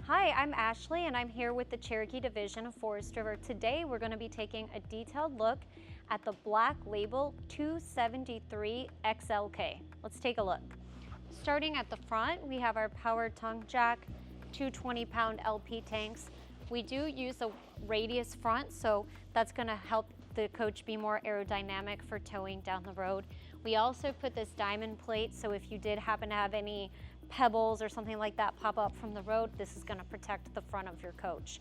Hi, I'm Ashley and I'm here with the Cherokee division of Forest River. Today we're going to be taking a detailed look at the Black Label 273XLK. Let's take a look. Starting at the front, we have our power tongue jack, two 20-pound LP tanks. We do use a radius front, so that's going to help the coach be more aerodynamic for towing down the road. We also put this diamond plate, so if you did happen to have any pebbles or something like that pop up from the road, this is going to protect the front of your coach.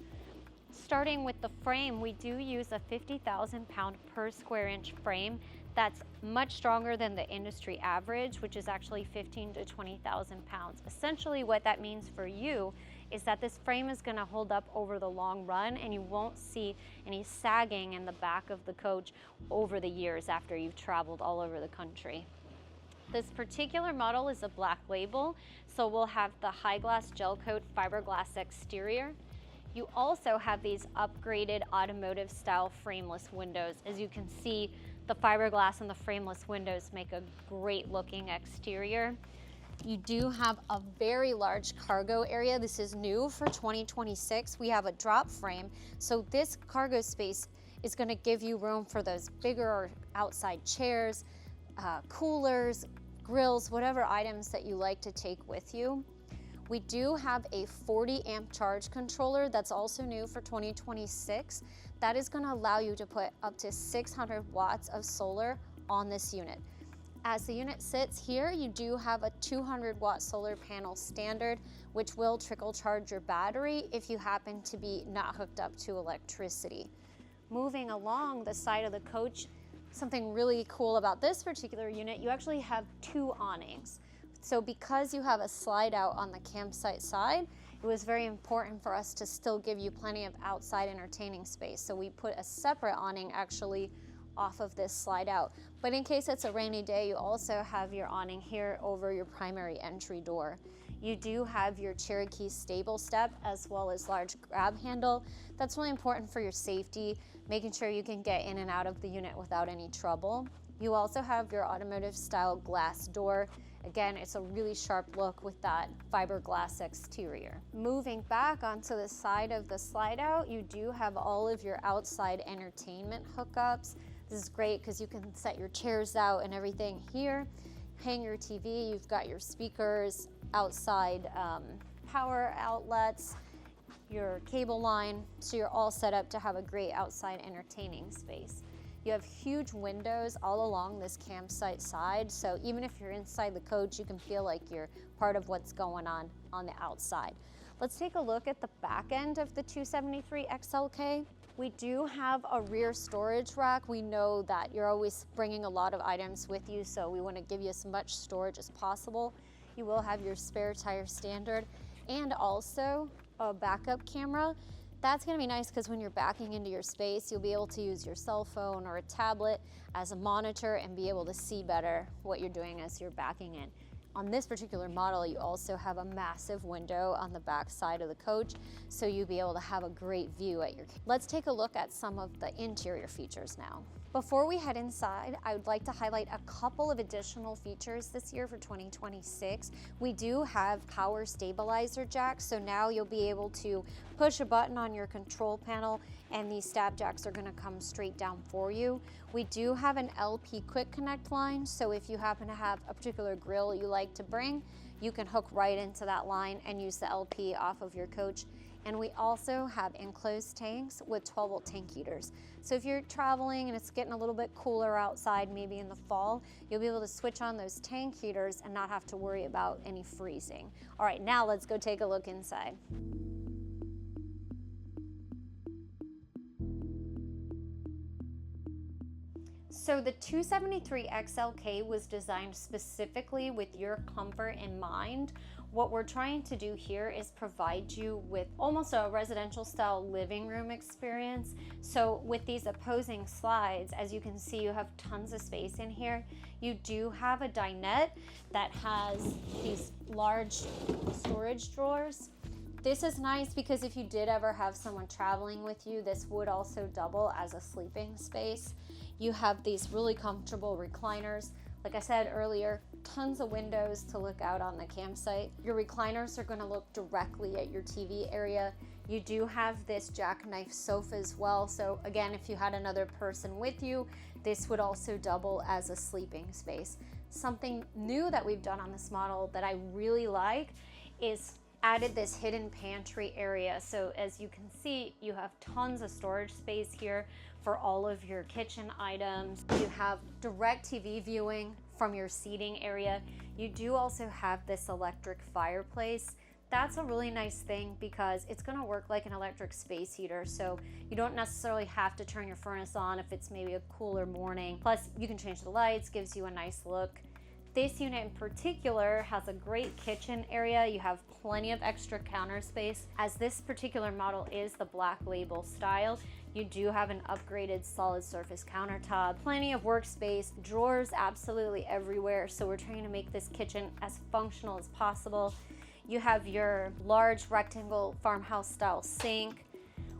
Starting with the frame, we do use a 50,000 pound per square inch frame. That's much stronger than the industry average, which is actually 15 to 20,000 pounds. Essentially what that means for you is that this frame is going to hold up over the long run and you won't see any sagging in the back of the coach over the years after you've traveled all over the country. This particular model is a Black Label, so we'll have the high glass gel coat fiberglass exterior. You also have these upgraded automotive style frameless windows. As you can see, the fiberglass and the frameless windows make a great looking exterior. You do have a very large cargo area. This is new for 2026. We have a drop frame, so this cargo space is going to give you room for those bigger outside chairs, coolers, grills, whatever items that you like to take with you. We do have a 40 amp charge controller that's also new for 2026. That is going to allow you to put up to 600 watts of solar on this unit. As the unit sits here, you do have a 200 watt solar panel standard, which will trickle charge your battery if you happen to be not hooked up to electricity. Moving along the side of the coach, something really cool about this particular unit, you actually have two awnings. So because you have a slide out on the campsite side, it was very important for us to still give you plenty of outside entertaining space. So we put a separate awning actually off of this slide out. But in case it's a rainy day, you also have your awning here over your primary entry door. You do have your Cherokee stable step as well as large grab handle. That's really important for your safety, making sure you can get in and out of the unit without any trouble. You also have your automotive style glass door. Again, it's a really sharp look with that fiberglass exterior. Moving back onto the side of the slide out, you do have all of your outside entertainment hookups. This is great because you can set your chairs out and everything here. Hang your TV, you've got your speakers, outside power outlets, your cable line, so you're all set up to have a great outside entertaining space. You have huge windows all along this campsite side, so even if you're inside the coach, you can feel like you're part of what's going on the outside. Let's take a look at the back end of the 273XLK. We do have a rear storage rack. We know that you're always bringing a lot of items with you, so we want to give you as much storage as possible. You will have your spare tire standard and also a backup camera. That's going to be nice because when you're backing into your space, you'll be able to use your cell phone or a tablet as a monitor and be able to see better what you're doing as you're backing in. On this particular model, you also have a massive window on the back side of the coach, so you'll be able to have a great view at your. Let's take a look at some of the interior features now. Before we head inside, I would like to highlight a couple of additional features this year for 2026. We do have power stabilizer jacks, so now you'll be able to push a button on your control panel and these stab jacks are going to come straight down for you. We do have an LP quick connect line, so if you happen to have a particular grill you like to bring, you can hook right into that line and use the LP off of your coach. And we also have enclosed tanks with 12-volt tank heaters. So if you're traveling and it's getting a little bit cooler outside, maybe in the fall, you'll be able to switch on those tank heaters and not have to worry about any freezing. All right, now let's go take a look inside. So the 273XLK was designed specifically with your comfort in mind. What we're trying to do here is provide you with almost a residential style living room experience. So with these opposing slides, as you can see, you have tons of space in here. You do have a dinette that has these large storage drawers. This is nice because if you did ever have someone traveling with you, this would also double as a sleeping space. You have these really comfortable recliners. Like I said earlier, tons of windows to look out on the campsite. Your recliners are going to look directly at your TV area. You do have this jackknife sofa as well. So again, if you had another person with you, this would also double as a sleeping space. Something new that we've done on this model that I really like is added this hidden pantry area. So as you can see, you have tons of storage space here for all of your kitchen items. You have direct TV viewing from your seating area. You do also have this electric fireplace. That's a really nice thing because it's going to work like an electric space heater, so you don't necessarily have to turn your furnace on if it's maybe a cooler morning. Plus, you can change the lights, gives you a nice look. This unit in particular has a great kitchen area. You have plenty of extra counter space. As this particular model is the Black Label style, you do have an upgraded solid surface countertop, plenty of workspace, drawers absolutely everywhere. So we're trying to make this kitchen as functional as possible. You have your large rectangle farmhouse style sink.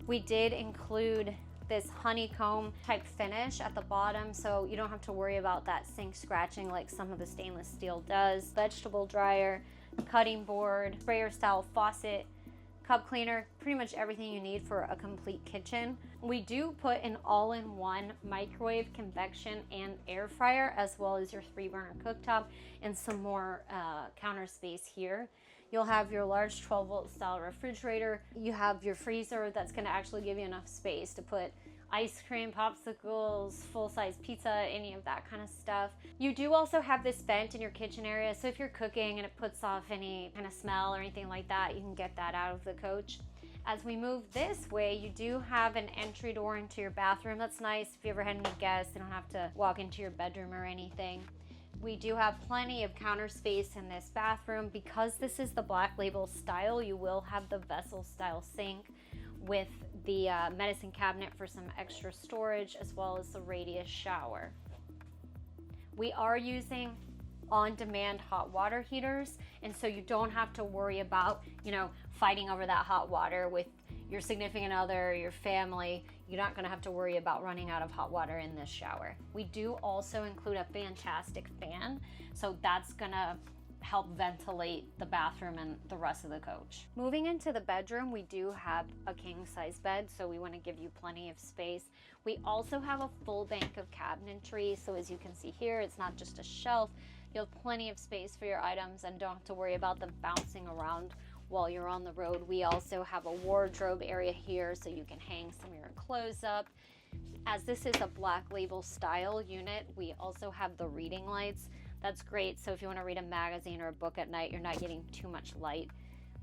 We did include this honeycomb type finish at the bottom, so you don't have to worry about that sink scratching like some of the stainless steel does. Vegetable dryer, cutting board, sprayer style faucet, cup cleaner, pretty much everything you need for a complete kitchen. We do put an all-in-one microwave, convection, and air fryer, as well as your 3-burner cooktop and some more counter space here. You'll have your large 12-volt style refrigerator. You have your freezer that's going to actually give you enough space to put ice cream, popsicles, full-size pizza, any of that kind of stuff. You do also have this vent in your kitchen area, so if you're cooking and it puts off any kind of smell or anything like that, you can get that out of the coach. As we move this way, you do have an entry door into your bathroom. That's nice if you ever had any guests, you don't have to walk into your bedroom or anything. We do have plenty of counter space in this bathroom. Because this is the Black Label style, you will have the vessel style sink with the medicine cabinet for some extra storage, as well as the radius shower. We are using on-demand hot water heaters, and so you don't have to worry about, fighting over that hot water with your significant other, your family. You're not going to have to worry about running out of hot water in this shower. We do also include a fantastic fan, so that's going to help ventilate the bathroom and the rest of the coach. Moving into the bedroom, we do have a king size bed, so we want to give you plenty of space. We also have a full bank of cabinetry, so as you can see here, it's not just a shelf. You have plenty of space for your items and don't have to worry about them bouncing around while you're on the road. We also have a wardrobe area here, so you can hang some of your clothes up. As this is a Black Label style unit, we also have the reading lights. That's great, so if you want to read a magazine or a book at night, you're not getting too much light.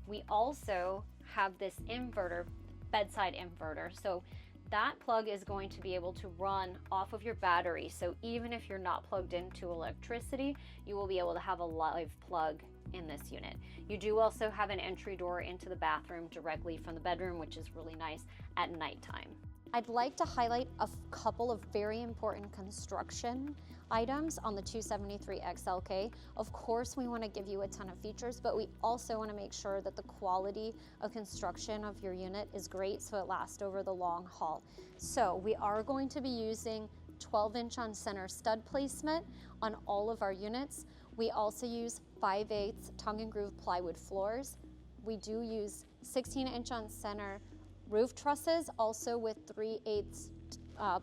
We also have this inverter, bedside inverter. So that plug is going to be able to run off of your battery. So even if you're not plugged into electricity, you will be able to have a live plug in this unit. You do also have an entry door into the bathroom directly from the bedroom, which is really nice at nighttime. I'd like to highlight a couple of very important construction items on the 273XLK. Of course, we want to give you a ton of features, but we also want to make sure that the quality of construction of your unit is great so it lasts over the long haul. So we are going to be using 12-inch on center stud placement on all of our units. We also use 5/8 tongue and groove plywood floors. We do use 16-inch on center roof trusses, also with 3/8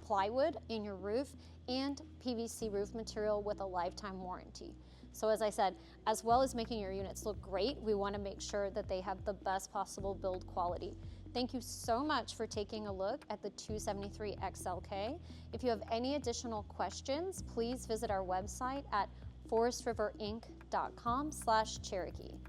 plywood in your roof, and PVC roof material with a lifetime warranty. So as I said, as well as making your units look great, we want to make sure that they have the best possible build quality. Thank you so much for taking a look at the 273XLK. If you have any additional questions, please visit our website at forestriverinc.com/Cherokee.